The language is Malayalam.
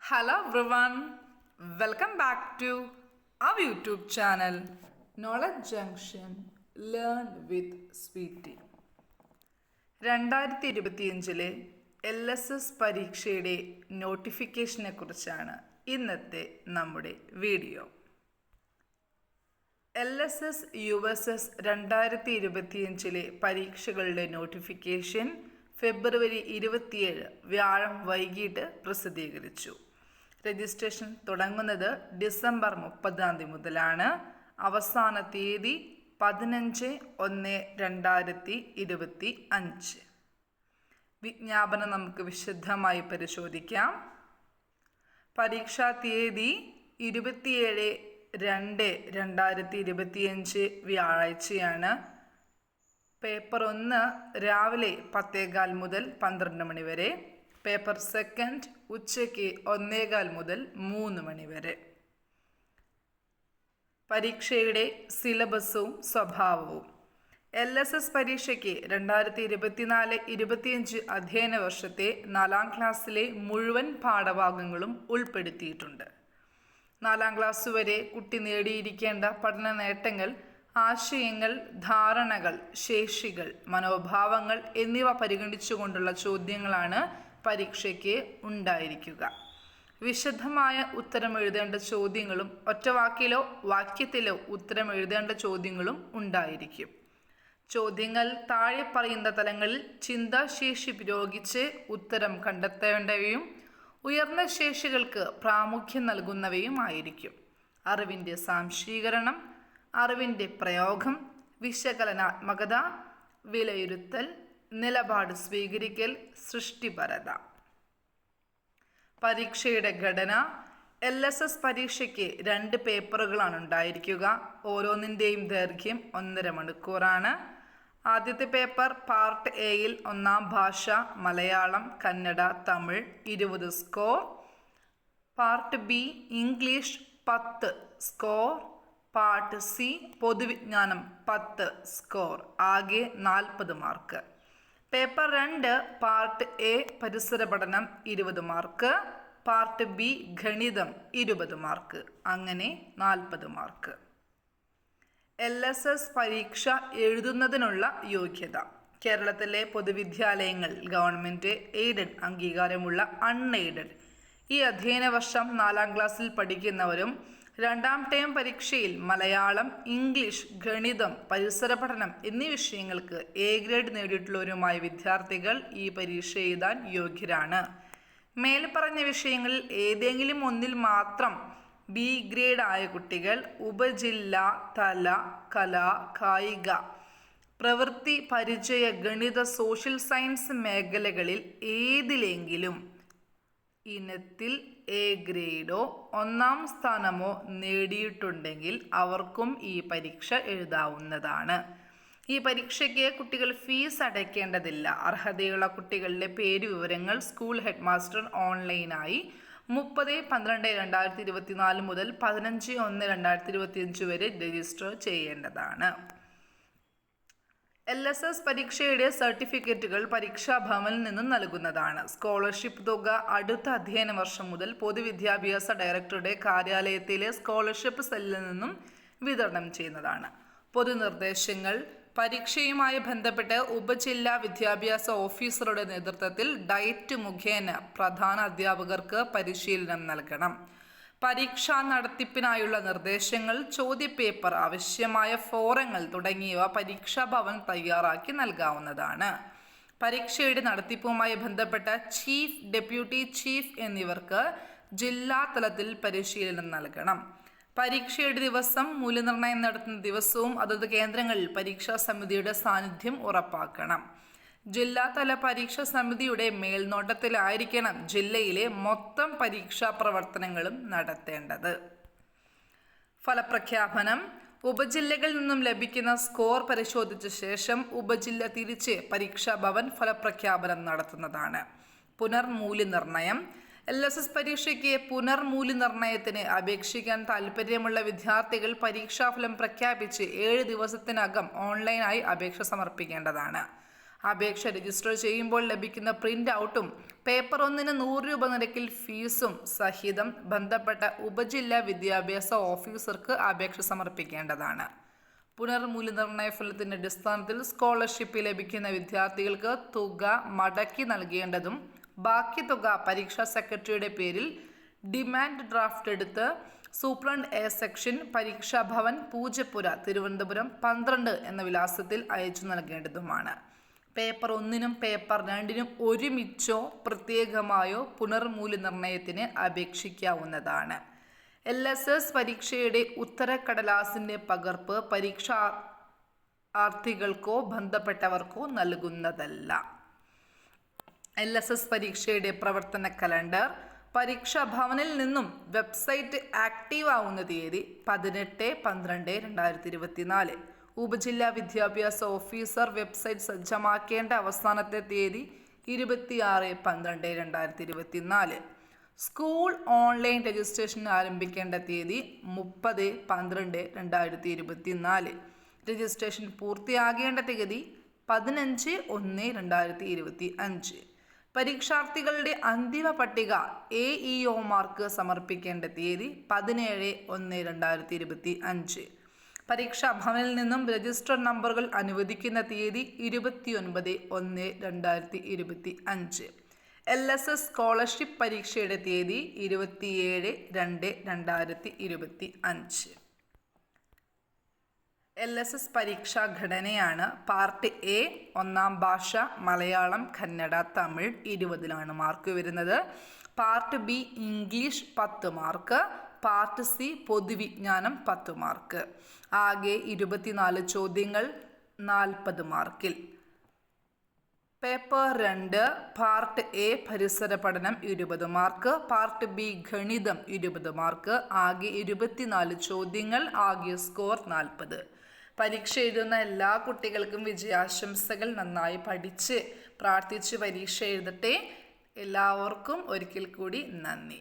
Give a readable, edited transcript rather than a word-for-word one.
Hello everyone, welcome back to our YouTube channel Knowledge Junction Learn with Sweetie. 2025 LSS പരീക്ഷയുടെ നോട്ടിഫിക്കേഷനെ കുറിച്ചാണ് ഇന്നത്തെ നമ്മുടെ വീഡിയോ. LSS USS 2025 പരീക്ഷകളുടെ നോട്ടിഫിക്കേഷൻ ഫെബ്രുവരി 27 വ്യാഴം വൈകിട്ട് പ്രസിദ്ധീകരിച്ചു. രജിസ്ട്രേഷൻ തുടങ്ങുന്നത് ഡിസംബർ 30 മുതലാണ്. അവസാന തീയതി 15/1/2025. വിജ്ഞാപനം നമുക്ക് വിശദമായി പരിശോധിക്കാം. പരീക്ഷാ തീയതി 27/2/2025 വ്യാഴാഴ്ചയാണ്. പേപ്പർ 1 രാവിലെ 10:15 മുതൽ 12 മണി വരെ. പേപ്പർ 2 ഉച്ചയ്ക്ക് 1:15 മുതൽ 3 മണി വരെ. പരീക്ഷയുടെ സിലബസും സ്വഭാവവും. LSS പരീക്ഷയ്ക്ക് 2024-25 അധ്യയന വർഷത്തെ 4ാം ക്ലാസ്സിലെ മുഴുവൻ പാഠഭാഗങ്ങളും ഉൾപ്പെടുത്തിയിട്ടുണ്ട്. 4ാം ക്ലാസ് വരെ കുട്ടി നേടിയിരിക്കേണ്ട പഠന നേട്ടങ്ങൾ, ആശയങ്ങൾ, ധാരണകൾ, ശേഷികൾ, മനോഭാവങ്ങൾ എന്നിവ പരിഗണിച്ചുകൊണ്ടുള്ള ചോദ്യങ്ങളാണ് പരീക്ഷയ്ക്ക് ഉണ്ടായിരിക്കുക. വിശദമായ ഉത്തരം എഴുതേണ്ട ചോദ്യങ്ങളും ഒറ്റവാക്കിലോ വാക്യത്തിലോ ഉത്തരം എഴുതേണ്ട ചോദ്യങ്ങളും ഉണ്ടായിരിക്കും. ചോദ്യങ്ങൾ താഴെ പറയുന്ന തലങ്ങളിൽ ചിന്താശേഷി പ്രയോഗിച്ച് ഉത്തരം കണ്ടെത്തേണ്ടവയും ഉയർന്ന ശേഷികൾക്ക് പ്രാമുഖ്യം നൽകുന്നവയുമായിരിക്കും. അറിവിൻ്റെ സാംശീകരണം, അറിവിൻ്റെ പ്രയോഗം, വിശകലനാത്മകത, വിലയിരുത്തൽ, നിലപാട് സ്വീകരിക്കൽ, സൃഷ്ടിപരത. പരീക്ഷയുടെ ഘടന. LSS പരീക്ഷയ്ക്ക് 2 പേപ്പറുകളാണ് ഉണ്ടായിരിക്കുക. ഓരോന്നിൻ്റെയും ദൈർഘ്യം 1.5 മണിക്കൂറാണ്. ആദ്യത്തെ പേപ്പർ പാർട്ട് എയിൽ 1ാം ഭാഷ Malayalam, Kannada, Tamil 20 score. Part B English 10 score. Part C പൊതുവിജ്ഞാനം 10 സ്കോർ. ആകെ 40 മാർക്ക്. പേപ്പർ 2 പാർട്ട് എ പരിസര പഠനം 20 മാർക്ക്. പാർട്ട് ബി ഗണിതം 20 മാർക്ക്. അങ്ങനെ 40 മാർക്ക്. LSS പരീക്ഷ എഴുതുന്നതിനുള്ള യോഗ്യത. കേരളത്തിലെ പൊതുവിദ്യാലയങ്ങൾ, ഗവൺമെൻറ് എയ്ഡഡ് അംഗീകാരമുള്ള അൺഎയ്ഡഡ്, ഈ അധ്യയന വർഷം 4ാം ക്ലാസ്സിൽ പഠിക്കുന്നവരും 2ാം ടേം പരീക്ഷയിൽ മലയാളം, ഇംഗ്ലീഷ്, ഗണിതം, പരിസര പഠനം എന്നീ വിഷയങ്ങൾക്ക് A ഗ്രേഡ് നേടിയിട്ടുള്ളവരുമായ വിദ്യാർത്ഥികൾ ഈ പരീക്ഷ എഴുതാൻ യോഗ്യരാണ്. മേൽപ്പറഞ്ഞ വിഷയങ്ങളിൽ ഏതെങ്കിലും ഒന്നിൽ മാത്രം B ഗ്രേഡ് ആയ കുട്ടികൾ ഉപജില്ലാ തല കലാ, കായിക, പ്രവൃത്തി, പരിചയ, ഗണിത, സോഷ്യൽ സയൻസ് മേഖലകളിൽ ഏതിലെങ്കിലും ഇനത്തിൽ A ഗ്രേഡോ 1ാം സ്ഥാനമോ നേടിയിട്ടുണ്ടെങ്കിൽ അവർക്കും ഈ പരീക്ഷ എഴുതാവുന്നതാണ്. ഈ പരീക്ഷയ്ക്ക് കുട്ടികൾ ഫീസ് അടയ്ക്കേണ്ടതില്ല. അർഹതയുള്ള കുട്ടികളുടെ പേര് വിവരങ്ങൾ സ്കൂൾ ഹെഡ് മാസ്റ്റർ ഓൺലൈനായി 30/12/2024 മുതൽ 15/1/2025 വരെ രജിസ്റ്റർ ചെയ്യേണ്ടതാണ്. LSS പരീക്ഷയുടെ സർട്ടിഫിക്കറ്റുകൾ പരീക്ഷാഭവനിൽ നിന്നും നൽകുന്നതാണ്. സ്കോളർഷിപ്പ് തുക അടുത്ത അധ്യയന വർഷം മുതൽ പൊതുവിദ്യാഭ്യാസ ഡയറക്ടറുടെ കാര്യാലയത്തിലെ സ്കോളർഷിപ്പ് സെല്ലിൽ നിന്നും വിതരണം ചെയ്യുന്നതാണ്. പൊതുനിർദ്ദേശങ്ങൾ. പരീക്ഷയുമായി ബന്ധപ്പെട്ട് ഉപജില്ലാ വിദ്യാഭ്യാസ ഓഫീസറുടെ നേതൃത്വത്തിൽ ഡയറ്റ് മുഖേന പ്രധാന അധ്യാപകർക്ക് പരിശീലനം നൽകണം. പരീക്ഷാ നടത്തിപ്പിനായുള്ള നിർദ്ദേശങ്ങൾ, ചോദ്യപേപ്പർ, ആവശ്യമായ ഫോറങ്ങൾ തുടങ്ങിയവ പരീക്ഷാഭവൻ തയ്യാറാക്കി നൽകാവുന്നതാണ്. പരീക്ഷയുടെ നടത്തിപ്പുമായി ബന്ധപ്പെട്ട ചീഫ്, ഡെപ്യൂട്ടി ചീഫ് എന്നിവർക്ക് ജില്ലാ തലത്തിൽ പരിശീലനം നൽകണം. പരീക്ഷയുടെ ദിവസം, മൂല്യനിർണ്ണയം നടത്തുന്ന ദിവസവും അതത് കേന്ദ്രങ്ങളിൽ പരീക്ഷാ സമിതിയുടെ സാന്നിധ്യം ഉറപ്പാക്കണം. ജില്ലാതല പരീക്ഷാ സമിതിയുടെ മേൽനോട്ടത്തിലായിരിക്കണം ജില്ലയിലെ മൊത്തം പരീക്ഷാ പ്രവർത്തനങ്ങളും നടത്തേണ്ടത്. ഫലപ്രഖ്യാപനം. ഉപജില്ലകളിൽ നിന്നും ലഭിക്കുന്ന സ്കോർ പരിശോധിച്ച ശേഷം ഉപജില്ല തിരിച്ച് പരീക്ഷാഭവൻ ഫലപ്രഖ്യാപനം നടത്തുന്നതാണ്. പുനർമൂല്യനിർണ്ണയം. LSS പരീക്ഷയ്ക്ക് പുനർമൂല്യനിർണ്ണയത്തിന് അപേക്ഷിക്കാൻ താൽപ്പര്യമുള്ള വിദ്യാർത്ഥികൾ പരീക്ഷാഫലം പ്രഖ്യാപിച്ച് 7 ദിവസത്തിനകം ഓൺലൈനായി അപേക്ഷ സമർപ്പിക്കേണ്ടതാണ്. അപേക്ഷ രജിസ്റ്റർ ചെയ്യുമ്പോൾ ലഭിക്കുന്ന പ്രിൻ്റ് ഔട്ടും പേപ്പർ 1 100 രൂപ നിരക്കിൽ ഫീസും സഹിതം ബന്ധപ്പെട്ട ഉപജില്ലാ വിദ്യാഭ്യാസ ഓഫീസർക്ക് അപേക്ഷ സമർപ്പിക്കേണ്ടതാണ്. പുനർമൂല്യനിർണ്ണയ ഫലത്തിൻ്റെ അടിസ്ഥാനത്തിൽ സ്കോളർഷിപ്പ് ലഭിക്കുന്ന വിദ്യാർത്ഥികൾക്ക് തുക മടക്കി നൽകേണ്ടതും ബാക്കി തുക പരീക്ഷാ സെക്രട്ടറിയുടെ പേരിൽ ഡിമാൻഡ് ഡ്രാഫ്റ്റ് എടുത്ത് superintendent A section Pareeksha Bhavan Poojappura Thiruvananthapuram 12 എന്ന വിലാസത്തിൽ അയച്ചു നൽകേണ്ടതുമാണ്. പേപ്പർ 1 പേപ്പർ 2 ഒരുമിച്ചോ പ്രത്യേകമായോ പുനർമൂല്യനിർണ്ണയത്തിന് അപേക്ഷിക്കാവുന്നതാണ്. LSS പരീക്ഷയുടെ ഉത്തരക്കടലാസിൻ്റെ പകർപ്പ് പരീക്ഷാർത്ഥികൾക്കോ ബന്ധപ്പെട്ടവർക്കോ നൽകുന്നതല്ല. LSS പരീക്ഷയുടെ പ്രവർത്തന കലണ്ടർ പരീക്ഷാ ഭവനിൽ നിന്നും വെബ്സൈറ്റ് ആക്റ്റീവ് ആവുന്ന തീയതി 18/12/2024. ഉപജില്ലാ വിദ്യാഭ്യാസ ഓഫീസർ വെബ്സൈറ്റ് സജ്ജമാക്കേണ്ട അവസാനത്തെ തീയതി 26/12/2024. സ്കൂൾ ഓൺലൈൻ രജിസ്ട്രേഷൻ ആരംഭിക്കേണ്ട തീയതി 30/12/2024. രജിസ്ട്രേഷൻ പൂർത്തിയാകേണ്ട തീയതി 15/1/2025. പരീക്ഷാർത്ഥികളുടെ അന്തിമ പട്ടിക AEOമാർക്ക് സമർപ്പിക്കേണ്ട തീയതി 17/1/2025. പരീക്ഷാ ഭവനിൽ നിന്നും രജിസ്റ്റർ നമ്പറുകൾ അനുവദിക്കുന്ന തീയതി 29/1/2025. LSS സ്കോളർഷിപ്പ് പരീക്ഷയുടെ തീയതി 27/2/2025. LSS പരീക്ഷാ ഘടനയാണ്. പാർട്ട് A ഒന്നാം ഭാഷ മലയാളം, കന്നഡ, തമിഴ് 20 മാർക്ക് വരുന്നത്. Part B English 10 mark. Part C പൊതുവിജ്ഞാനം 10 mark. ആകെ 24 ചോദ്യങ്ങൾ 40 മാർക്കിൽ. പേപ്പർ 2 പാർട്ട് A പരിസര പഠനം 20 മാർക്ക്. പാർട്ട് B ഗണിതം 20 മാർക്ക്. ആകെ 24 ചോദ്യങ്ങൾ. ആകെ സ്കോർ 40. പരീക്ഷ എഴുതുന്ന എല്ലാ കുട്ടികൾക്കും വിജയാശംസകൾ. നന്നായി പഠിച്ച് പ്രാർത്ഥിച്ച് പരീക്ഷ എഴുതട്ടെ. എല്ലാവർക്കും ഒരിക്കൽ കൂടി നന്ദി.